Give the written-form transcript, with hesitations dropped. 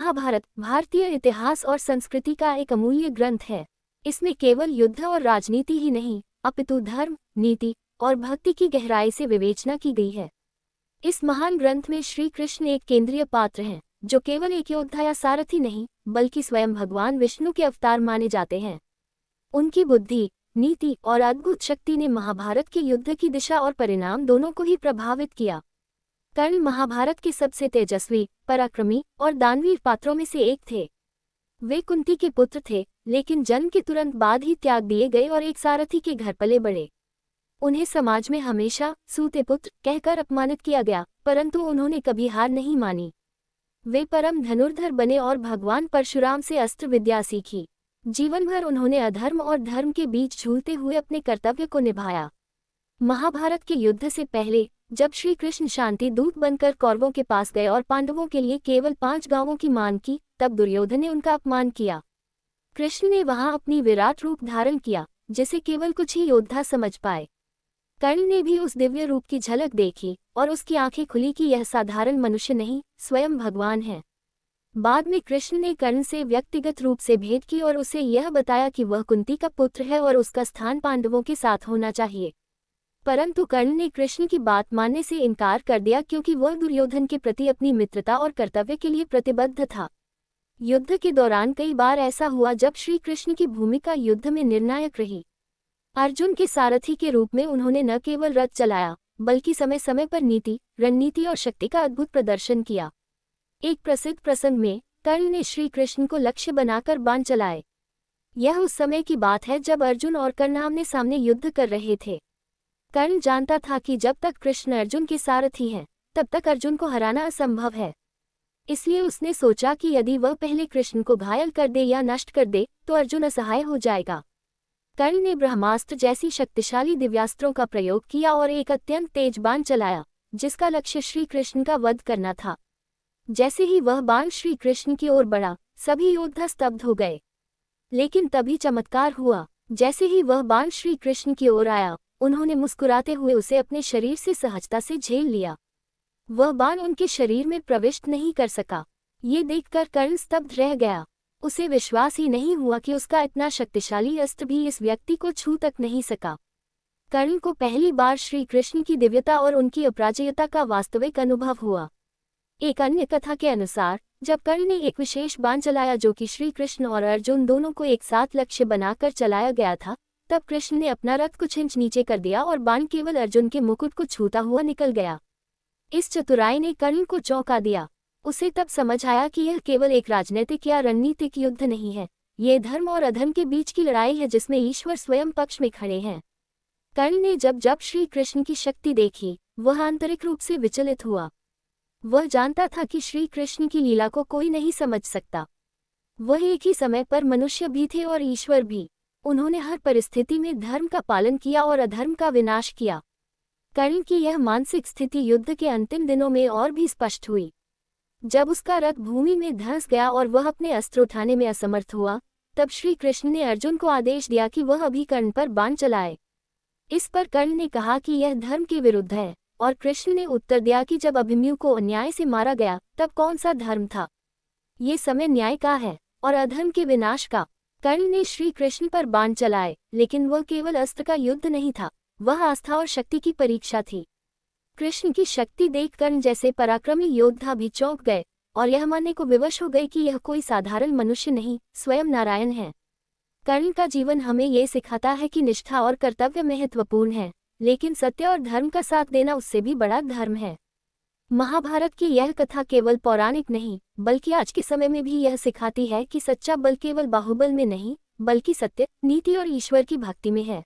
महाभारत भारतीय इतिहास और संस्कृति का एक अमूल्य ग्रंथ है। इसमें केवल युद्ध और राजनीति ही नहीं, अपितु धर्म, नीति और भक्ति की गहराई से विवेचना की गई है। इस महान ग्रंथ में श्री कृष्ण एक केंद्रीय पात्र हैं, जो केवल एक योद्धा या सारथी नहीं, बल्कि स्वयं भगवान विष्णु के अवतार माने जाते हैं। उनकी बुद्धि, नीति और अद्भुत शक्ति ने महाभारत के युद्ध की दिशा और परिणाम दोनों को ही प्रभावित किया। कर्ण महाभारत के सबसे तेजस्वी, पराक्रमी और दानवीर पात्रों में से एक थे। वे कुंती के पुत्र थे, लेकिन जन्म के तुरंत बाद ही त्याग दिए गए और एक सारथी के घर पले बढ़े। उन्हें समाज में हमेशा सूते पुत्र कहकर अपमानित किया गया, परंतु उन्होंने कभी हार नहीं मानी। वे परम धनुर्धर बने और भगवान परशुराम से अस्त्र विद्या सीखी। जीवन भर उन्होंने अधर्म और धर्म के बीच झूलते हुए अपने कर्तव्य को निभाया। महाभारत के युद्ध से पहले जब श्री कृष्ण शांति दूत बनकर कौरवों के पास गए और पांडवों के लिए केवल 5 गांवों की मांग की, तब दुर्योधन ने उनका अपमान किया। कृष्ण ने वहां अपनी विराट रूप धारण किया, जिसे केवल कुछ ही योद्धा समझ पाए। कर्ण ने भी उस दिव्य रूप की झलक देखी और उसकी आंखें खुली कि यह साधारण मनुष्य नहीं, स्वयं भगवान है। बाद में कृष्ण ने कर्ण से व्यक्तिगत रूप से भेंट की और उसे यह बताया कि वह कुंती का पुत्र है और उसका स्थान पांडवों के साथ होना चाहिए। परंतु कर्ण ने कृष्ण की बात मानने से इनकार कर दिया, क्योंकि वह दुर्योधन के प्रति अपनी मित्रता और कर्तव्य के लिए प्रतिबद्ध था। युद्ध के दौरान कई बार ऐसा हुआ जब श्री कृष्ण की भूमिका युद्ध में निर्णायक रही। अर्जुन के सारथी के रूप में उन्होंने न केवल रथ चलाया, बल्कि समय समय पर नीति, रणनीति और शक्ति का अद्भुत प्रदर्शन किया। एक प्रसिद्ध प्रसंग में कर्ण ने श्री कृष्ण को लक्ष्य बनाकर बाण चलाए। यह उस समय की बात है जब अर्जुन और कर्ण आमने सामने युद्ध कर रहे थे। कर्ण जानता था कि जब तक कृष्ण अर्जुन के सारथी हैं, तब तक अर्जुन को हराना असंभव है। इसलिए उसने सोचा कि यदि वह पहले कृष्ण को घायल कर दे या नष्ट कर दे, तो अर्जुन असहाय हो जाएगा। कर्ण ने ब्रह्मास्त्र जैसी शक्तिशाली दिव्यास्त्रों का प्रयोग किया और एक अत्यंत तेज बाण चलाया, जिसका लक्ष्य श्री कृष्ण का वध करना था। जैसे ही वह बाण श्री कृष्ण की ओर बढ़ा, सभी योद्धा स्तब्ध हो गए। लेकिन तभी चमत्कार हुआ। जैसे ही वह बाण श्री कृष्ण की ओर आया, उन्होंने मुस्कुराते हुए उसे अपने शरीर से सहजता से झेल लिया। वह बाण उनके शरीर में प्रविष्ट नहीं कर सका। ये देखकर कर्ण स्तब्ध रह गया। उसे विश्वास ही नहीं हुआ कि उसका इतना शक्तिशाली अस्त्र भी इस व्यक्ति को छू तक नहीं सका। कर्ण को पहली बार श्री कृष्ण की दिव्यता और उनकी अपराजयता का वास्तविक अनुभव हुआ। एक अन्य कथा के अनुसार, जब कर्ण ने एक विशेष बाण चलाया जो कि श्री कृष्ण और अर्जुन दोनों को एक साथ लक्ष्य बनाकर चलाया गया था, तब कृष्ण ने अपना रथ कुछ इंच नीचे कर दिया और बाण केवल अर्जुन के मुकुट को छूता हुआ निकल गया। इस चतुराई ने कर्ण को चौंका दिया। उसे तब समझ आया कि यह केवल एक राजनीतिक या रणनीतिक युद्ध नहीं है, ये धर्म और अधर्म के बीच की लड़ाई है जिसमें ईश्वर स्वयं पक्ष में खड़े हैं। कर्ण ने जब श्री कृष्ण की शक्ति देखी, वह आंतरिक रूप से विचलित हुआ। वह जानता था कि श्री कृष्ण की लीला को कोई नहीं समझ सकता। वह एक ही समय पर मनुष्य भी थे और ईश्वर भी। उन्होंने हर परिस्थिति में धर्म का पालन किया और अधर्म का विनाश किया। कर्ण की यह मानसिक स्थिति युद्ध के अंतिम दिनों में और भी स्पष्ट हुई। जब उसका रथ भूमि में धंस गया और वह अपने अस्त्र उठाने में असमर्थ हुआ, तब श्री कृष्ण ने अर्जुन को आदेश दिया कि वह अभी कर्ण पर बाण चलाए। इस पर कर्ण ने कहा कि यह धर्म के विरुद्ध है, और कृष्ण ने उत्तर दिया कि जब अभिमन्यु को अन्याय से मारा गया, तब कौन सा धर्म था? ये समय न्याय का है और अधर्म के विनाश का। कर्ण ने श्री कृष्ण पर बाण चलाए, लेकिन वह केवल अस्त्र का युद्ध नहीं था, वह आस्था और शक्ति की परीक्षा थी। कृष्ण की शक्ति देख कर्ण जैसे पराक्रमी योद्धा भी चौंक गए और यह मानने को विवश हो गए कि यह कोई साधारण मनुष्य नहीं, स्वयं नारायण है। कर्ण का जीवन हमें ये सिखाता है कि निष्ठा और कर्तव्य महत्वपूर्ण है, लेकिन सत्य और धर्म का साथ देना उससे भी बड़ा धर्म है। महाभारत की यह कथा केवल पौराणिक नहीं, बल्कि आज के समय में भी यह सिखाती है कि सच्चा बल केवल बाहुबल में नहीं, बल्कि सत्य, नीति और ईश्वर की भक्ति में है।